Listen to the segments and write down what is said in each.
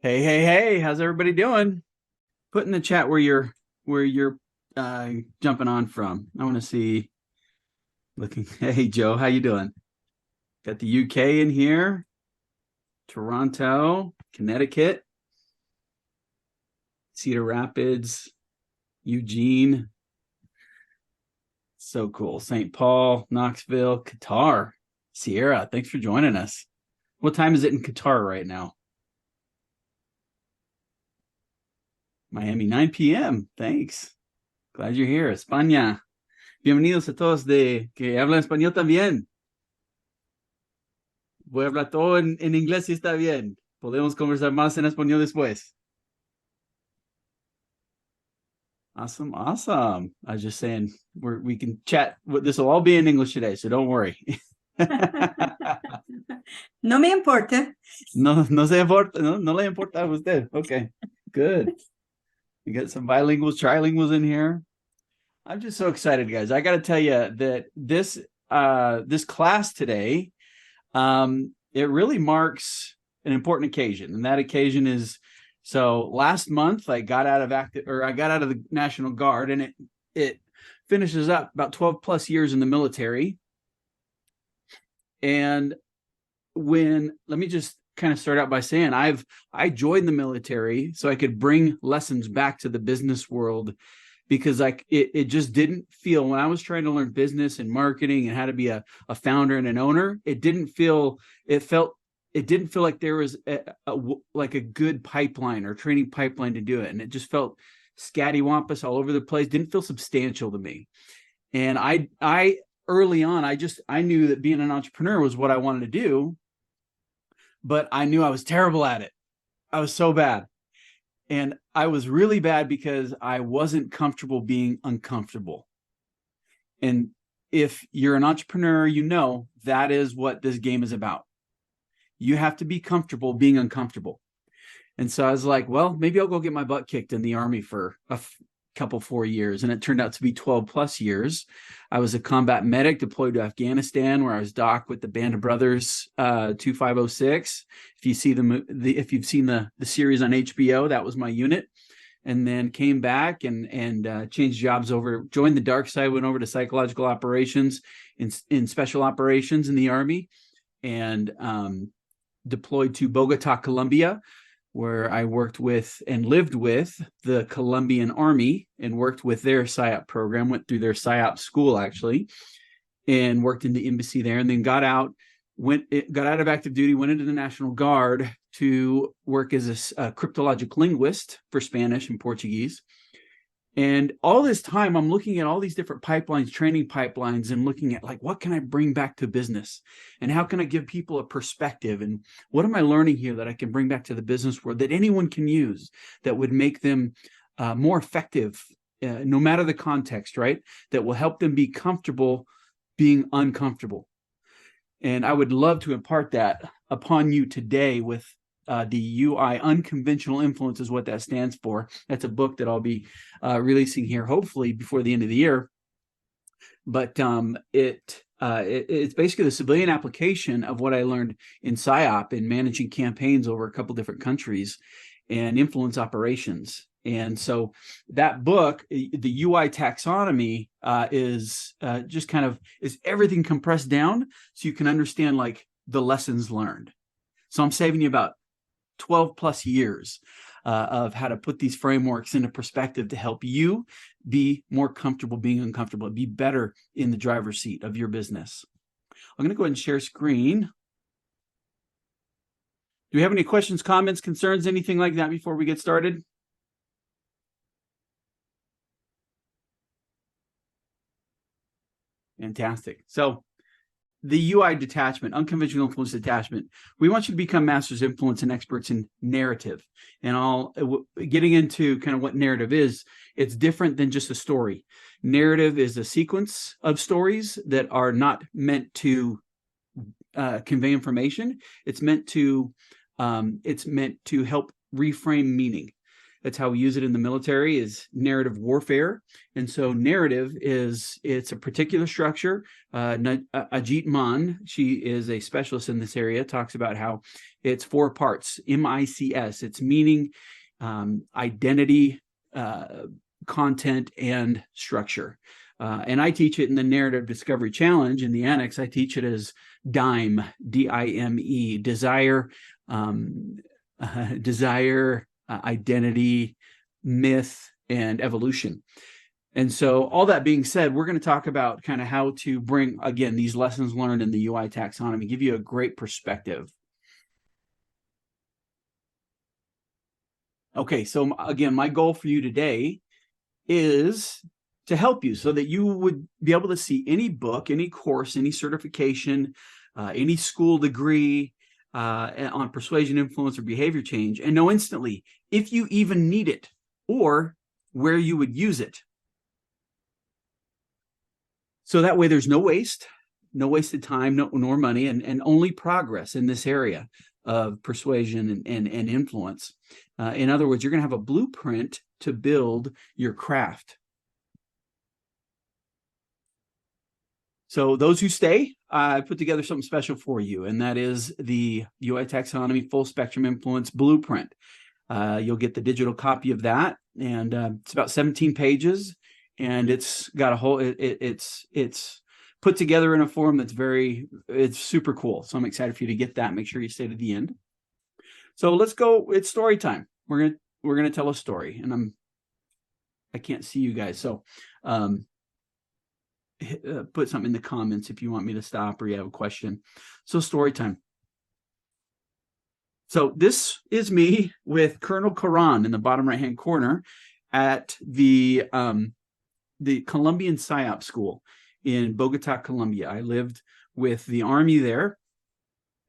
Hey, how's everybody doing? Put in the chat where you're jumping on from. I want to see looking. Hey Joe, how you doing? Got the UK in here, Toronto, Connecticut, Cedar Rapids, Eugene. So cool. St. Paul, Knoxville, Qatar. Sierra, thanks for joining us. What time is it in Qatar right now? Miami, 9 p.m. Thanks. Glad you're here. España. Bienvenidos a todos de que hablan español también. Voy a hablar todo en inglés si está bien. Podemos conversar más en español después. Awesome. I was just saying we can chat. This will all be in English today, so don't worry. No me importa. No se importa, no le importa a usted. Okay, good. We got some bilinguals, trilinguals in here. I'm just so excited, guys. I got to tell you that this class today, it really marks an important occasion, and that occasion is last month I got out of the National Guard, and it finishes up about 12 plus years in the military. And let me just kind of start out by saying I joined the military so I could bring lessons back to the business world, because it just didn't feel, when I was trying to learn business and marketing and how to be a founder and an owner, it didn't feel like there was a good pipeline or training pipeline to do it. And it just felt scattywampus all over the place. Didn't feel substantial to me. And I early on, I knew that being an entrepreneur was what I wanted to do, but I knew I was terrible at it. I was so bad. And I was really bad because I wasn't comfortable being uncomfortable. And if you're an entrepreneur, you know that is what this game is about. You have to be comfortable being uncomfortable. And so I was like, well, maybe I'll go get my butt kicked in the Army for a couple 4 years. And it turned out to be 12 plus years. I was a combat medic deployed to Afghanistan, where I was doc with the Band of Brothers 2506. If you see if you've seen the series on HBO, that was my unit. And then came back and changed jobs over, joined the dark side, went over to psychological operations in special operations in the Army, and deployed to Bogota, Colombia, where I worked with and lived with the Colombian Army and worked with their PSYOP program, went through their PSYOP school actually, and worked in the embassy there, and then got out of active duty, went into the National Guard to work as a cryptologic linguist for Spanish and Portuguese. And all this time, I'm looking at all these different pipelines, training pipelines, and looking at what can I bring back to business, and how can I give people a perspective, and what am I learning here that I can bring back to the business world that anyone can use that would make them more effective, no matter the context, right? That will help them be comfortable being uncomfortable. And I would love to impart that upon you today with the UI, Unconventional Influence is what that stands for. That's a book that I'll be releasing here hopefully before the end of the year. But it's basically the civilian application of what I learned in PSYOP in managing campaigns over a couple different countries and influence operations. And so that book, the UI Taxonomy, is just kind of is everything compressed down so you can understand the lessons learned. So I'm saving you about 12 plus years of how to put these frameworks into perspective to help you be more comfortable being uncomfortable, be better in the driver's seat of your business. I'm going to go ahead and share screen. Do we have any questions, comments, concerns, anything like that before we get started? Fantastic. So the UI detachment, unconventional influence detachment, we want you to become masters, influence, and experts in narrative. And getting into kind of what narrative is, it's different than just a story. Narrative is a sequence of stories that are not meant to convey information. It's meant to help reframe meaning. That's how we use it in the military, is narrative warfare. And so narrative it's a particular structure. Ajit Maan, she is a specialist in this area, talks about how it's 4 parts, MICS. It's meaning, identity, content, and structure. And I teach it in the Narrative Discovery Challenge. In the annex, I teach it as DIME, D-I-M-E, desire, identity, myth, and evolution. And so all that being said, we're going to talk about kind of how to bring, again, these lessons learned in the UI taxonomy, give you a great perspective. Okay, so again, my goal for you today is to help you so that you would be able to see any book, any course, any certification, any school degree on persuasion, influence, or behavior change, and know instantly if you even need it or where you would use it. So that way there's no waste, no wasted time, nor money, and only progress in this area of persuasion and influence. In other words, you're going to have a blueprint to build your craft. So those who stay, I put together something special for you, and that is the UI Taxonomy Full Spectrum Influence Blueprint. You'll get the digital copy of that, and it's about 17 pages, and it's got a whole, it's put together in a form that's it's super cool. So I'm excited for you to get that. Make sure you stay to the end. So let's go. It's story time. We're gonna tell a story, and I can't see you guys, so put something in the comments if you want me to stop or you have a question. So story time. So this is me with Colonel Karan in the bottom right hand corner at the Colombian PSYOP school in Bogota, Colombia. I lived with the Army there.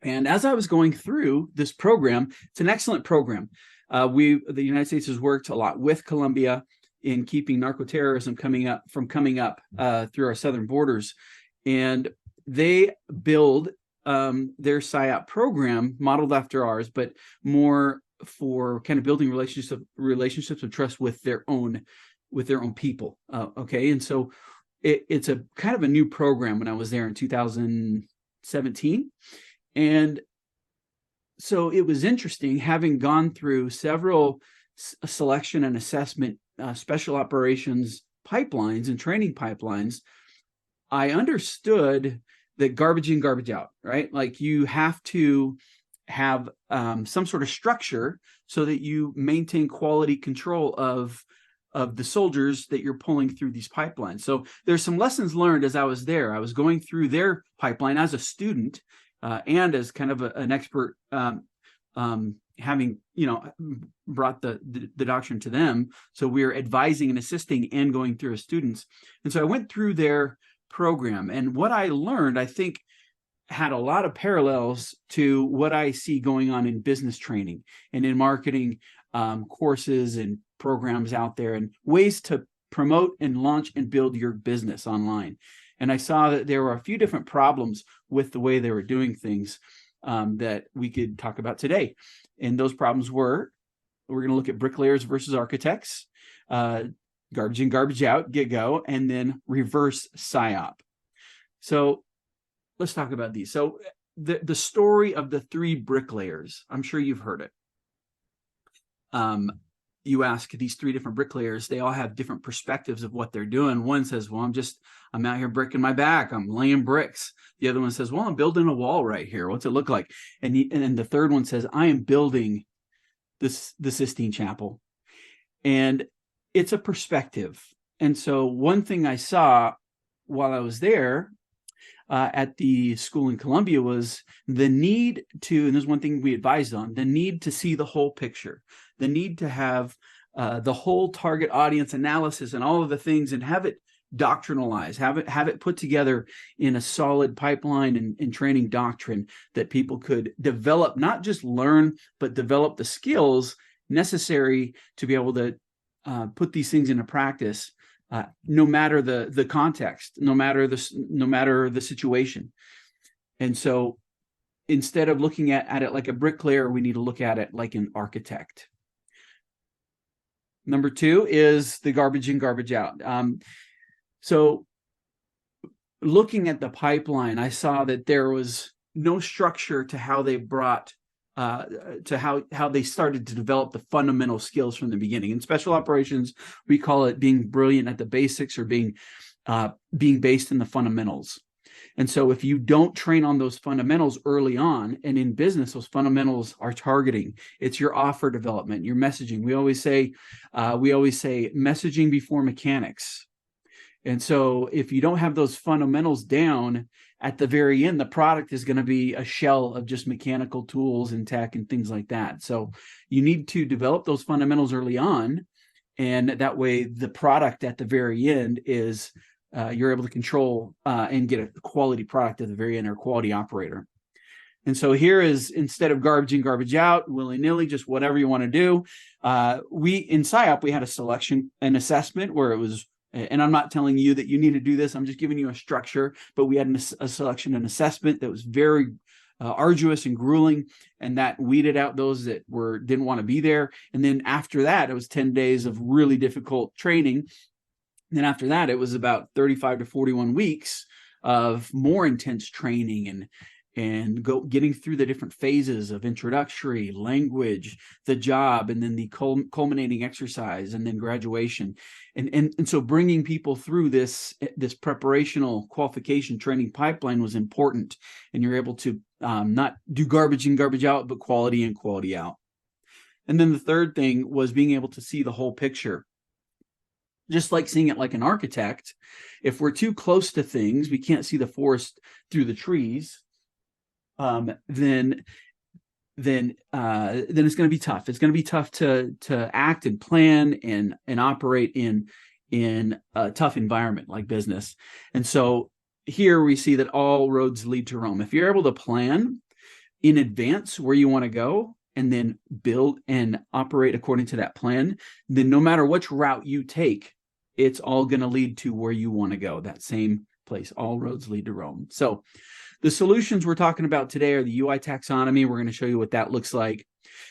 And as I was going through this program, it's an excellent program. The United States has worked a lot with Colombia in keeping narco-terrorism coming up through our southern borders. And they build their PSYOP program modeled after ours, but more for kind of building relationships of trust with their own people. Okay, and so it's a kind of a new program when I was there in 2017. And so it was interesting, having gone through several selection and assessment special operations pipelines and training pipelines. I understood that garbage in, garbage out, right? Like you have to have some sort of structure so that you maintain quality control of the soldiers that you're pulling through these pipelines. So there's some lessons learned as I was there. I was going through their pipeline as a student and as kind of an expert, having brought the doctrine to them. So we're advising and assisting and going through as students. And so I went through their program, and what I learned, I think, had a lot of parallels to what I see going on in business training and in marketing courses and programs out there, and ways to promote and launch and build your business online. And I saw that there were a few different problems with the way they were doing things that we could talk about today. And those problems we're going to look at bricklayers versus architects, garbage in, garbage out, get go, and then reverse PSYOP. So let's talk about these. So the story of the 3 bricklayers, I'm sure you've heard it. You ask these 3 different bricklayers, they all have different perspectives of what they're doing. One says, well, I'm out here bricking my back, I'm laying bricks. The other one says, well, I'm building a wall right here. What's it look like? And then the third one says, I am building the Sistine Chapel. And it's a perspective. And so one thing I saw while I was there at the school in Colombia was the need to, and there's one thing we advised on, the need to see the whole picture, the need to have the whole target audience analysis and all of the things, and have it doctrinalized, have it put together in a solid pipeline and training doctrine that people could develop, not just learn, but develop the skills necessary to be able to put these things into practice, no matter the context, no matter the situation. And so instead of looking at it like a bricklayer, we need to look at it like an architect. Number 2 is the garbage in, garbage out. So looking at the pipeline, I saw that there was no structure to how they brought to how they started to develop the fundamental skills from the beginning. In special operations, we call it being brilliant at the basics, or being based in the fundamentals. And so if you don't train on those fundamentals early on, and in business, those fundamentals are targeting, it's your offer development, your messaging. We always say messaging before mechanics. And so if you don't have those fundamentals down, at the very end, the product is going to be a shell of just mechanical tools and tech and things like that. So you need to develop those fundamentals early on. And that way the product at the very end is you're able to control and get a quality product at the very end, or quality operator. And so here is, instead of garbage in, garbage out, willy-nilly, just whatever you want to do. In PSYOP, we had a selection and assessment where it was, and I'm not telling you that you need to do this, I'm just giving you a structure, but we had a selection and assessment that was very arduous and grueling, and that weeded out those that didn't want to be there. And then after that, it was 10 days of really difficult training. Then after that, it was about 35 to 41 weeks of more intense training and getting through the different phases of introductory, language, the job, and then the culminating exercise, and then graduation. And so bringing people through this preparational qualification training pipeline was important. And you're able to not do garbage in, garbage out, but quality in, quality out. And then the third thing was being able to see the whole picture. Just like seeing it like an architect, if we're too close to things, we can't see the forest through the trees, then it's going to be tough. It's going to be tough to act and plan and operate in a tough environment like business. And so here we see that all roads lead to Rome. If you're able to plan in advance where you want to go, and then build and operate according to that plan, then no matter which route you take, it's all going to lead to where you want to go, that same place. All roads lead to Rome. So the solutions we're talking about today are the UI taxonomy. We're going to show you what that looks like.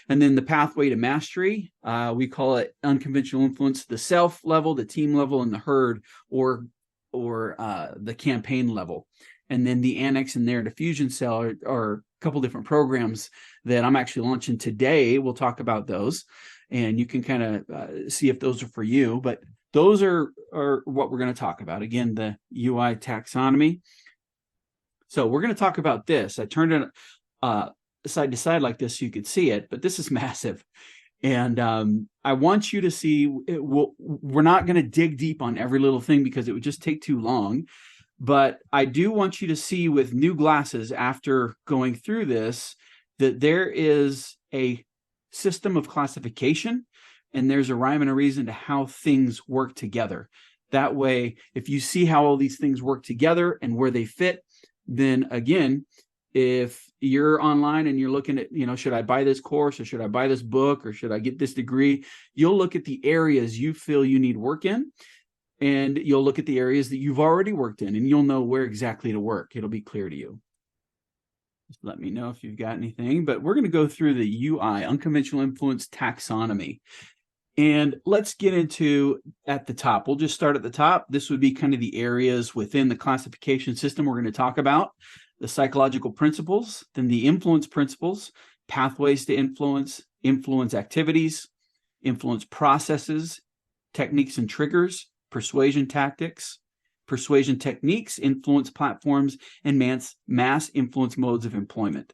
And then the pathway to mastery, we call it unconventional influence, the self level, the team level, and the herd or the campaign level. And then the annex and there, diffusion cell, are a couple different programs that I'm actually launching today. We'll talk about those, and you can kind of see if those are for you. But those are what we're going to talk about. Again, the UI taxonomy. So we're going to talk about this. I turned it side to side like this so you could see it, but this is massive. And I want you to see, we're not going to dig deep on every little thing because it would just take too long. But I do want you to see with new glasses after going through this, that there is a system of classification, and there's a rhyme and a reason to how things work together. That way, if you see how all these things work together and where they fit, then again, if you're online and you're looking at, should I buy this course, or should I buy this book, or should I get this degree? You'll look at the areas you feel you need work in, and you'll look at the areas that you've already worked in, and you'll know where exactly to work. It'll be clear to you. Just let me know if you've got anything. But we're going to go through the UI, unconventional influence taxonomy. And let's get into at the top. We'll just start at the top. This would be kind of the areas within the classification system we're going to talk about. The psychological principles, then the influence principles, pathways to influence, influence activities, influence processes, techniques and triggers, persuasion tactics, persuasion techniques, influence platforms, and mass influence modes of employment.